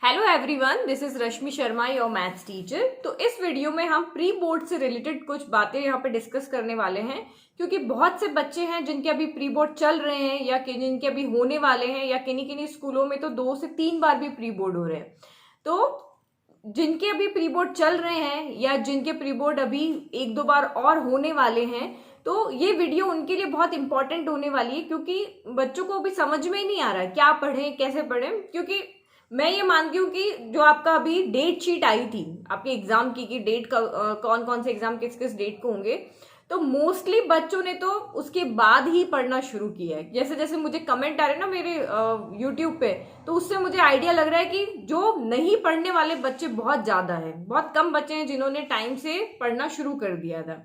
Hello everyone, this is Rashmi Sharma, your maths teacher. तो इस video में हम प्री बोर्ड से रिलेटेड कुछ बातें यहाँ पे डिस्कस करने वाले हैं, क्योंकि बहुत से बच्चे हैं जिनके अभी प्री बोर्ड चल रहे हैं या कि जिनके अभी होने वाले हैं, या किन्हीं किन्हीं स्कूलों में तो 2 से 3 बार भी प्री बोर्ड हो रहे हैं। तो जिनके अभी प्री बोर्ड चल रहे हैं या जिनके प्री बोर्ड अभी 1-2 बार और होने वाले हैं, तो ये वीडियो उनके लिए बहुत इंपॉर्टेंट होने वाली है, क्योंकि बच्चों को अभी समझ में ही नहीं आ रहा है क्या पढ़ें कैसे पढ़ें। क्योंकि मैं ये मानती हूँ कि जो आपका अभी डेट शीट आई थी आपके एग्जाम की, कि डेट का कौन कौन से एग्जाम किस किस डेट को होंगे, तो मोस्टली बच्चों ने तो उसके बाद ही पढ़ना शुरू किया है। जैसे जैसे मुझे कमेंट आ रहे हैं ना मेरे यूट्यूब पे, तो उससे मुझे आइडिया लग रहा है कि जो नहीं पढ़ने वाले बच्चे बहुत ज्यादा है, बहुत कम बच्चे हैं जिन्होंने टाइम से पढ़ना शुरू कर दिया था।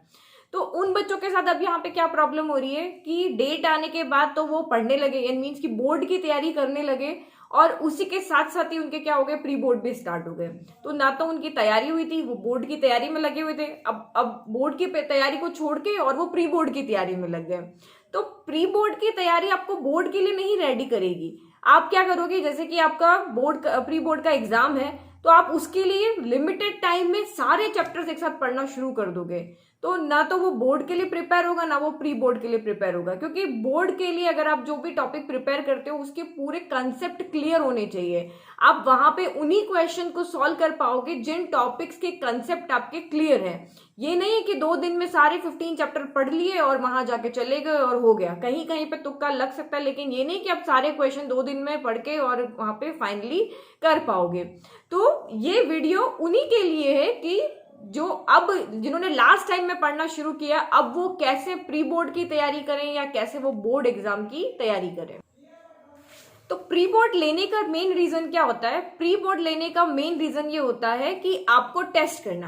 तो उन बच्चों के साथ अब यहाँ पे क्या प्रॉब्लम हो रही है कि डेट आने के बाद तो वो पढ़ने लगे, इन मीन्स की बोर्ड की तैयारी करने लगे, और उसी के साथ साथ ही उनके क्या हो गए, प्री बोर्ड भी स्टार्ट हो गए। तो ना तो उनकी तैयारी हुई थी, वो बोर्ड की तैयारी में लगे हुए थे, अब बोर्ड की तैयारी को छोड़ के और वो प्री बोर्ड की तैयारी में लग गए। तो प्री बोर्ड की तैयारी आपको बोर्ड के लिए नहीं रेडी करेगी। आप क्या करोगे, जैसे कि आपका प्री बोर्ड का एग्जाम है, तो आप उसके लिए लिमिटेड टाइम में सारे चैप्टर्स एक साथ पढ़ना शुरू कर दोगे, तो ना तो वो बोर्ड के लिए प्रिपेयर होगा ना वो प्री बोर्ड के लिए प्रिपेयर होगा। क्योंकि बोर्ड के लिए अगर आप जो भी टॉपिक प्रिपेयर करते हो उसके पूरे कंसेप्ट क्लियर होने चाहिए। आप वहां पे उन्हीं क्वेश्चन को सॉल्व कर पाओगे जिन टॉपिक्स के कंसेप्ट आपके क्लियर है। ये नहीं है कि 2 दिन में सारे 15 चैप्टर पढ़ लिए और वहां जाके चले गए और हो गया। कहीं कहीं पे तुक्का लग सकता है, लेकिन ये नहीं कि आप सारे क्वेश्चन 2 दिन में पढ़ के और वहां पे फाइनली कर पाओगे। तो ये वीडियो उन्हीं के लिए है कि जो अब जिन्होंने लास्ट टाइम में पढ़ना शुरू किया, अब वो कैसे प्री बोर्ड की तैयारी करें या कैसे वो बोर्ड एग्जाम की तैयारी करें। तो प्री बोर्ड लेने का मेन रीजन क्या होता है? प्री बोर्ड लेने का मेन रीजन ये होता है कि आपको टेस्ट करना,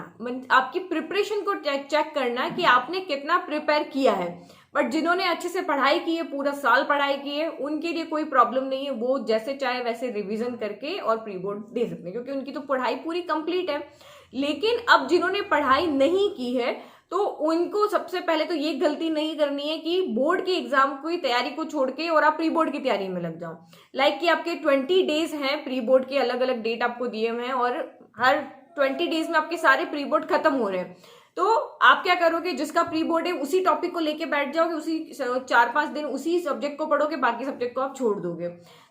आपकी प्रिपरेशन को चेक करना कि आपने कितना प्रिपेयर किया है। बट जिन्होंने अच्छे से पढ़ाई की है, पूरा साल पढ़ाई की है, उनके लिए कोई प्रॉब्लम नहीं है, वो जैसे चाहे वैसे रिवीजन करके और प्री बोर्ड दे सकते हैं, क्योंकि उनकी तो पढ़ाई पूरी कंप्लीट है। लेकिन अब जिन्होंने पढ़ाई नहीं की है, तो उनको सबसे पहले तो ये गलती नहीं करनी है कि बोर्ड के एग्जाम की तैयारी को छोड़ के और आप प्री बोर्ड की तैयारी में लग जाओ। लाइक कि आपके 20 डेज हैं प्री बोर्ड के, अलग अलग डेट आपको दिए हुए हैं, और हर 20 डेज में आपके सारे प्री बोर्ड खत्म हो रहे हैं। तो आप क्या करोगे, जिसका प्री बोर्ड है उसी टॉपिक को लेके बैठ जाओगे, उसी 4-5 दिन उसी सब्जेक्ट को पढ़ोगे, बाकी सब्जेक्ट को आप छोड़ दोगे।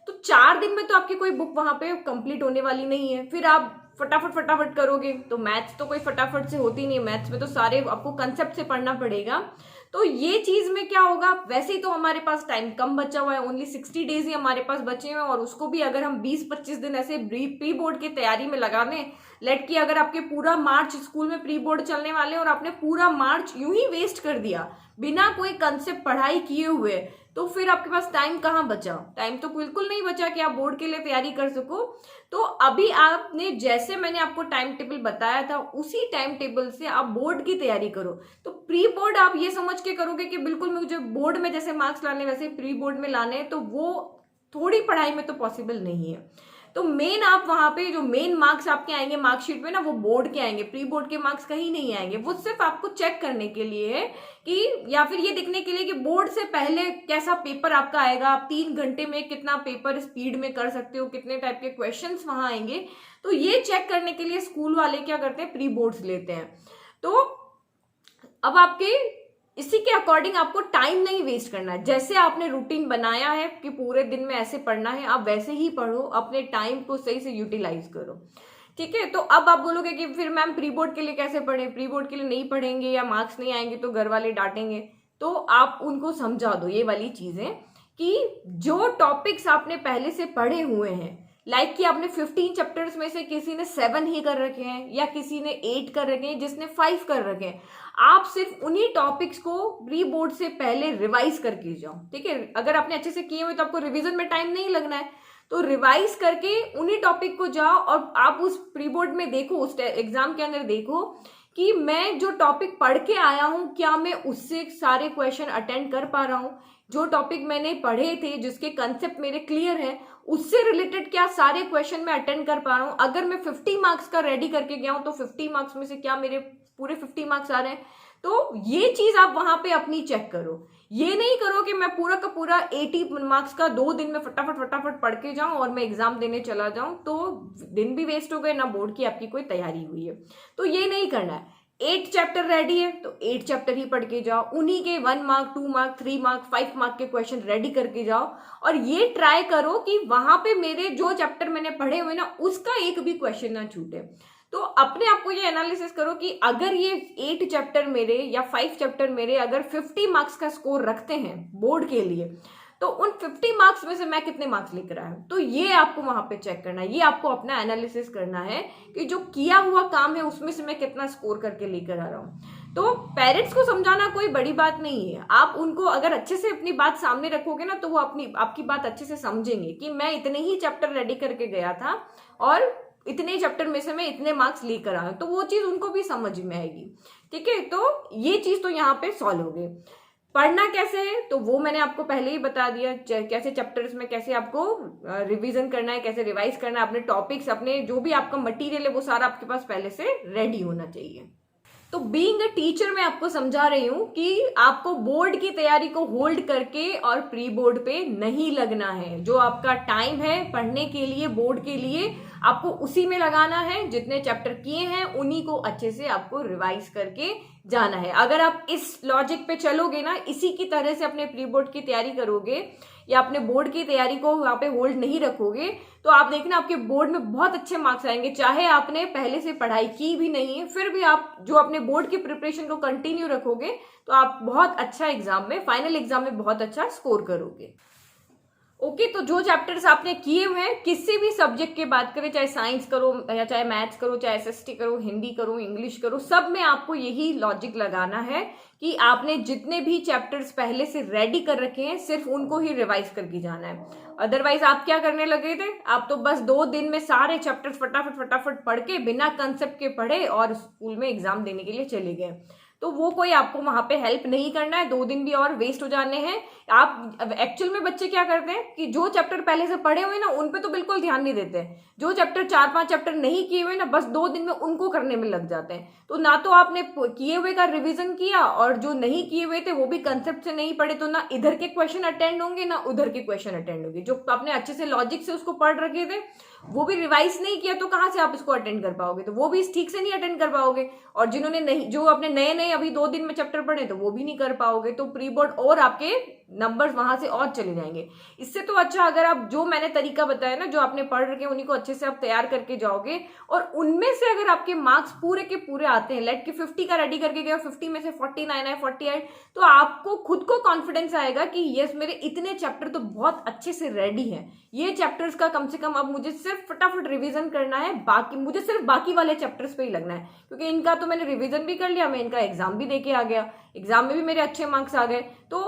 तो 4 दिन में तो आपकी कोई बुक वहां पे कंप्लीट होने वाली नहीं है। फिर आप फटाफट फटाफट करोगे, तो मैथ्स तो कोई फटाफट से होती नहीं है, मैथ्स में तो सारे आपको कंसेप्ट से पढ़ना पड़ेगा। तो ये चीज में क्या होगा, वैसे ही तो हमारे पास टाइम कम बचा हुआ है, ओनली 60 डेज ही हमारे पास बचे हुए हैं, और उसको भी अगर हम 20-25 दिन ऐसे प्री बोर्ड की तैयारी में लगा दें, लेट कि अगर आपके पूरा मार्च स्कूल में प्री बोर्ड चलने वाले और आपने पूरा मार्च यूं ही वेस्ट कर दिया बिना कोई कंसेप्ट पढ़ाई किए हुए, तो फिर आपके पास टाइम कहाँ बचा? टाइम तो बिल्कुल नहीं बचा कि आप बोर्ड के लिए तैयारी कर सको। तो अभी आपने, जैसे मैंने आपको टाइम टेबल बताया था, उसी टाइम टेबल से आप बोर्ड की तैयारी करो। तो प्री बोर्ड आप ये समझ के करोगे कि बिल्कुल मुझे बोर्ड में जैसे मार्क्स लाने वैसे प्री बोर्ड में लाने हैं, तो वो थोड़ी पढ़ाई में तो पॉसिबल नहीं है। तो मेन आप वहां पे जो मेन मार्क्स आपके आएंगे मार्कशीट में ना, वो बोर्ड के आएंगे, प्री बोर्ड के मार्क्स कहीं नहीं आएंगे। वो सिर्फ आपको चेक करने के लिए है कि, या फिर ये देखने के लिए कि बोर्ड से पहले कैसा पेपर आपका आएगा, आप 3 घंटे में कितना पेपर स्पीड में कर सकते हो, कितने टाइप के क्वेश्चंस वहां आएंगे। तो ये चेक करने के लिए स्कूल वाले क्या करते हैं, प्री बोर्ड्स लेते हैं। तो अब आपके इसी के अकॉर्डिंग आपको टाइम नहीं वेस्ट करना है। जैसे आपने रूटीन बनाया है कि पूरे दिन में ऐसे पढ़ना है, आप वैसे ही पढ़ो, अपने टाइम को सही से यूटिलाइज करो। ठीक है, तो अब आप बोलोगे कि फिर मैम प्री बोर्ड के लिए कैसे पढ़े, प्री बोर्ड के लिए नहीं पढ़ेंगे या मार्क्स नहीं आएंगे तो घर वाले डांटेंगे। तो आप उनको समझा दो ये वाली चीजें कि जो टॉपिक्स आपने पहले से पढ़े हुए हैं, लाइक कि आपने 15 चैप्टर्स में से किसी ने 7 ही कर रखे हैं या किसी ने 8 कर रखे हैं, जिसने 5 कर रखे हैं, आप सिर्फ उन्हीं टॉपिक्स को प्री बोर्ड से पहले रिवाइज करके जाओ। ठीक है, अगर आपने अच्छे से किए हुए तो आपको रिवीजन में टाइम नहीं लगना है, तो रिवाइज करके उन्हीं टॉपिक को जाओ और आप उस प्री बोर्ड में देखो, उस एग्जाम के अंदर देखो कि मैं जो टॉपिक पढ़ के आया हूं, क्या मैं उससे सारे क्वेश्चन अटेंड कर पा रहा हूं, जो टॉपिक मैंने पढ़े थे जिसके कंसेप्ट मेरे क्लियर है, उससे रिलेटेड क्या सारे क्वेश्चन मैं अटेंड कर पा रहा हूं। अगर मैं 50 मार्क्स का रेडी करके गया हूं, तो 50 मार्क्स में से क्या मेरे पूरे 50 मार्क्स आ रहे हैं। तो ये चीज आप वहां पे अपनी चेक करो। ये नहीं करो कि मैं पूरा का पूरा 80 मार्क्स का 2 दिन में फटाफट फटाफट पढ़ के जाऊं और मैं एग्जाम देने चला जाऊं, तो दिन भी वेस्ट हो गए, ना बोर्ड की आपकी कोई तैयारी हुई है। तो ये नहीं करना है। 8 चैप्टर रेडी है तो 8 चैप्टर ही पढ़ के जाओ, उन्हीं के 1 मार्क 2 मार्क 3 मार्क 5 मार्क के क्वेश्चन रेडी करके जाओ। और ये ट्राई करो कि वहां पे मेरे जो चैप्टर मैंने पढ़े हुए ना उसका एक भी क्वेश्चन ना छूटे। तो अपने आप को ये एनालिसिस करो कि अगर ये 8 चैप्टर मेरे या 5 चैप्टर मेरे अगर 50 मार्क्स का स्कोर रखते हैं बोर्ड के लिए, तो उन 50 मार्क्स में से मैं कितने मार्क्स लेकर आया हूं। तो ये आपको वहां पे चेक करना है, ये आपको अपना एनालिसिस करना है कि जो किया हुआ काम है उसमें से मैं कितना स्कोर करके लेकर आ रहा हूं। तो पेरेंट्स को समझाना कोई बड़ी बात नहीं है। आप उनको अगर अच्छे से अपनी बात सामने रखोगे ना तो वो आपकी बात अच्छे से समझेंगे कि मैं इतने ही चैप्टर रेडी करके गया था और इतने चैप्टर में से मैं इतने मार्क्स लेकर आया, तो वो चीज उनको भी समझ में आएगी। ठीक है, तो ये चीज तो यहाँ पे सॉल्व हो गई। पढ़ना कैसे है तो वो मैंने आपको पहले ही बता दिया, कैसे चैप्टर्स में कैसे आपको रिवीजन करना है, कैसे रिवाइज करना है, अपने टॉपिक्स, अपने जो भी आपका मटेरियल है वो सारा आपके पास पहले से रेडी होना चाहिए। तो बीइंग अ टीचर मैं आपको समझा रही हूं कि आपको बोर्ड की तैयारी को होल्ड करके और प्री बोर्ड पे नहीं लगना है। जो आपका टाइम है पढ़ने के लिए, बोर्ड के लिए, आपको उसी में लगाना है। जितने चैप्टर किए हैं उन्हीं को अच्छे से आपको रिवाइज करके जाना है। अगर आप इस लॉजिक पे चलोगे ना, इसी की तरह से अपने प्री बोर्ड की तैयारी करोगे या अपने बोर्ड की तैयारी को वहां पे होल्ड नहीं रखोगे, तो आप देखना आपके बोर्ड में बहुत अच्छे मार्क्स आएंगे। चाहे आपने पहले से पढ़ाई की भी नहीं है, फिर भी आप जो अपने बोर्ड की प्रिपरेशन को कंटिन्यू रखोगे तो आप बहुत अच्छा एग्जाम में, फाइनल एग्जाम में बहुत अच्छा स्कोर करोगे। ओके, तो जो चैप्टर्स आपने किए हुए हैं, किसी भी सब्जेक्ट की बात करें, चाहे साइंस करो या चाहे मैथ्स करो, चाहे एसएसटी करो, हिंदी करो, इंग्लिश करो, सब में आपको यही लॉजिक लगाना है कि आपने जितने भी चैप्टर्स पहले से रेडी कर रखे हैं सिर्फ उनको ही रिवाइज करके जाना है। अदरवाइज आप क्या करने लगे थे, आप तो बस 2 दिन में सारे चैप्टर्स फटाफट फटाफट पढ़ के बिना कंसेप्ट के पढ़े और स्कूल में एग्जाम देने के लिए चले गए। तो वो कोई आपको वहां पे हेल्प नहीं करना है, 2 दिन भी और वेस्ट हो जाने हैं। आप एक्चुअल में बच्चे क्या करते हैं कि जो चैप्टर पहले से पढ़े हुए ना उन पे तो बिल्कुल ध्यान नहीं देते हैं। जो चैप्टर 4-5 चैप्टर नहीं किए हुए ना, बस 2 दिन में उनको करने में लग जाते हैं। तो ना तो आपने किए हुए का रिवीजन किया और जो नहीं किए हुए थे वो भी कंसेप्ट से नहीं पढ़े, तो ना इधर के क्वेश्चन अटेंड होंगे ना उधर के क्वेश्चन अटेंड होंगे। जो आपने अच्छे से लॉजिक से उसको पढ़ रखे थे वो भी रिवाइज नहीं किया तो कहां से आप इसको अटेंड कर पाओगे, तो वो भी ठीक से नहीं अटेंड कर पाओगे। और जिन्होंने नहीं, जो अपने नए नए अभी 2 दिन में चैप्टर पढ़े तो वो भी नहीं कर पाओगे। तो प्री बोर्ड और आपके नंबर्स वहां से और चले जाएंगे। इससे तो अच्छा अगर आप जो मैंने तरीका बताया ना, जो आपने पढ़ रखे उन्हीं को अच्छे से आप तैयार करके जाओगे और उनमें से अगर आपके मार्क्स पूरे के पूरे आते हैं, लेट के 50 का रेडी करके गए, 50 में से 49 है, 48, तो आपको खुद को कॉन्फिडेंस आएगा कि यस मेरे इतने चैप्टर तो बहुत अच्छे से रेडी हैं। ये चैप्टर्स का कम से कम अब मुझे सिर्फ फटाफट रिवीजन करना है, बाकी मुझे सिर्फ बाकी वाले चैप्टर्स पे ही लगना है, क्योंकि इनका तो मैंने रिवीजन भी कर लिया, मैं इनका एग्जाम भी देके आ गया, एग्जाम में भी मेरे अच्छे मार्क्स आ गए। तो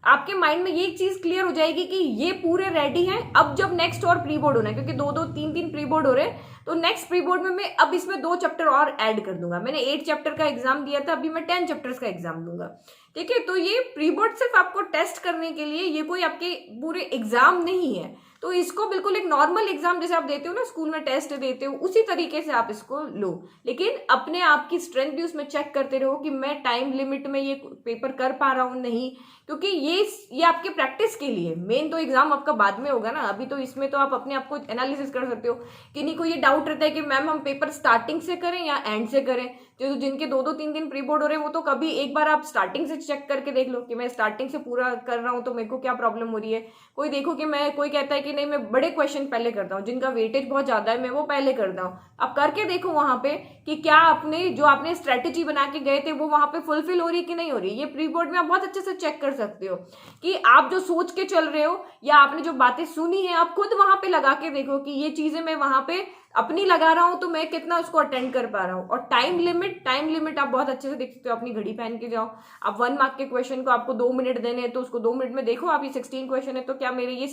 आपके माइंड में ये चीज क्लियर हो जाएगी कि ये पूरे रेडी हैं। अब जब नेक्स्ट और प्री बोर्ड होना है, क्योंकि 2-2 3-3 प्री बोर्ड हो रहे हैं, तो नेक्स्ट प्री बोर्ड में मैं अब इसमें 2 चैप्टर और ऐड कर दूंगा। मैंने 8 चैप्टर का एग्जाम दिया था, अभी मैं 10 चैप्टर्स का एग्जाम दूंगा। ठीक है, तो ये प्री बोर्ड सिर्फ आपको टेस्ट करने के लिए, ये कोई आपके पूरे एग्जाम नहीं है। तो इसको बिल्कुल एक नॉर्मल एग्जाम जैसे आप देते हो ना, स्कूल में टेस्ट देते हो, उसी तरीके से आप इसको लो। लेकिन अपने आप की स्ट्रेंथ भी उसमें चेक करते रहो कि मैं टाइम लिमिट में ये पेपर कर पा रहा हूं नहीं, क्योंकि ये आपके प्रैक्टिस के लिए। मेन तो एग्जाम आपका बाद में होगा ना, अभी तो इसमें तो आप अपने आप को एनालिसिस कर सकते हो। किन्हीं को ये डाउट रहता है कि मैम हम पेपर स्टार्टिंग से करें या एंड से करें। जो जिनके 2-2 3-3 प्री बोर्ड हो रहे हैं वो तो कभी एक बार आप स्टार्टिंग से चेक करके देख लो कि मैं स्टार्टिंग से पूरा कर रहा हूं तो मेरे को क्या प्रॉब्लम हो रही है। कोई देखो कि कोई कहता है कि नहीं मैं बड़े क्वेश्चन पहले करता हूँ, जिनका वेटेज बहुत ज्यादा है मैं वो पहले करता हूँ। आप करके देखो वहां पे कि क्या आपने स्ट्रेटेजी बना के गए थे वो वहां पे फुलफिल हो रही है कि नहीं हो रही है। ये प्री बोर्ड में आप बहुत अच्छे से चेक कर सकते हो कि आप जो सोच के चल रहे हो या आपने जो बातें सुनी है आप खुद वहां पे लगा के देखो कि ये चीजें मैं वहां पे अपनी लगा रहा हूं तो मैं कितना उसको अटेंड कर पा रहा हूं। और टाइम लिमिट आप बहुत अच्छे से देख सकते हो, अपनी घड़ी पहन के जाओ। आप 1 मार्क के क्वेश्चन को आपको 2 मिनट देने हैं तो उसको 2 मिनट में देखो। आप ये 16 क्वेश्चन है तो क्या मेरे ये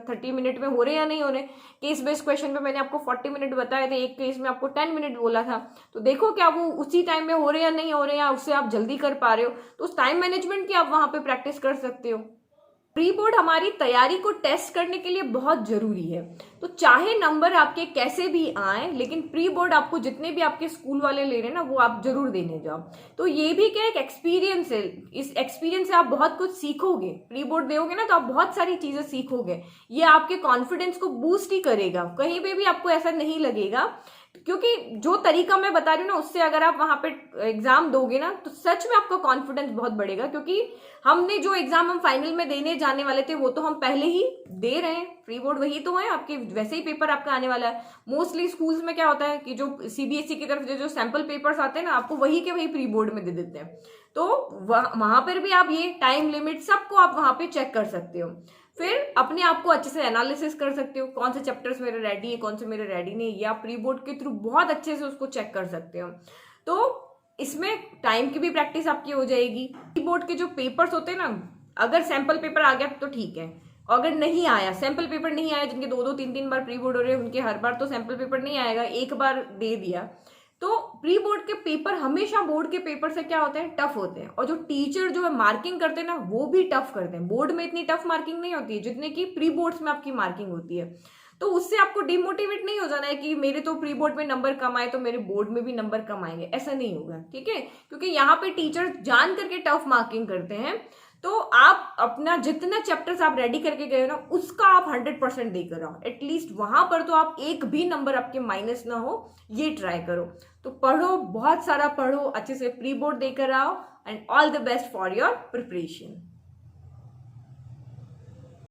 30 मिनट में हो रहे या नहीं हो रहे। केस बेस्ड क्वेश्चन पे मैंने आपको 40 मिनट बताए थे, एक केस में आपको 10 मिनट बोला था, तो देखो क्या वो उसी टाइम में हो रहे या नहीं हो रहे, या उससे आप जल्दी कर पा रहे हो। तो उस टाइम मैनेजमेंट की आप वहां पे प्रैक्टिस कर सकते हो। प्री बोर्ड हमारी तैयारी को टेस्ट करने के लिए बहुत जरूरी है। तो चाहे नंबर आपके कैसे भी आए, लेकिन प्री बोर्ड आपको जितने भी आपके स्कूल वाले ले रहे हैं ना, वो आप जरूर देने जाओ। तो ये भी क्या एक एक्सपीरियंस है, इस एक्सपीरियंस से आप बहुत कुछ सीखोगे। प्री बोर्ड दोगे ना तो आप बहुत सारी चीजें सीखोगे, ये आपके कॉन्फिडेंस को बूस्ट ही करेगा। कहीं पे भी आपको ऐसा नहीं लगेगा, क्योंकि जो तरीका मैं बता रही हूँ ना, उससे अगर आप वहां पे एग्जाम दोगे ना तो सच में आपका कॉन्फिडेंस बहुत बढ़ेगा। क्योंकि हमने जो एग्जाम हम फाइनल में देने जाने वाले थे वो तो हम पहले ही दे रहे हैं, प्री बोर्ड वही तो है आपके, वैसे ही पेपर आपका आने वाला है। मोस्टली स्कूल्स में क्या होता है कि जो सीबीएसई की तरफ जो सैंपल पेपर्स आते हैं ना, आपको वही के वही प्री बोर्ड में दे देते हैं। तो वहां पर भी आप ये टाइम लिमिट सबको आप वहां पे चेक कर सकते हो। फिर अपने आप को अच्छे से एनालिसिस कर सकते हो, कौन से चैप्टर्स मेरे रेडी है, कौन से मेरे रेडी नहीं, या प्री बोर्ड के थ्रू बहुत अच्छे से उसको चेक कर सकते हो। तो इसमें टाइम की भी प्रैक्टिस आपकी हो जाएगी। प्री बोर्ड के जो पेपर्स होते हैं ना, अगर सैंपल पेपर आ गया तो ठीक है, अगर नहीं आया, सैंपल पेपर नहीं आया, जिनके 2-2 3-3 बार प्री बोर्ड हो रहे हैं, उनके हर बार तो सैंपल पेपर नहीं आएगा, एक बार दे दिया। तो प्री बोर्ड के पेपर हमेशा बोर्ड के पेपर से क्या होते हैं, टफ होते हैं। और जो टीचर जो है मार्किंग करते हैं ना, वो भी टफ करते हैं। बोर्ड में इतनी टफ मार्किंग नहीं होती है जितने की प्री बोर्ड्स में आपकी मार्किंग होती है। तो उससे आपको डिमोटिवेट नहीं हो जाना है कि मेरे तो प्री बोर्ड में नंबर कम आए तो मेरे बोर्ड में भी नंबर कम आएंगे, ऐसा नहीं होगा, ठीक है। क्योंकि यहाँ पे टीचर जान करके टफ मार्किंग करते हैं। तो आप अपना जितना चैप्टर्स आप रेडी करके गए हो ना, उसका आप 100% देकर आओ। एटलीस्ट वहां पर तो आप एक भी नंबर आपके माइनस ना हो, ये ट्राई करो। तो पढ़ो, बहुत सारा पढ़ो, अच्छे से प्री बोर्ड देकर आओ, and all the best for your preparation.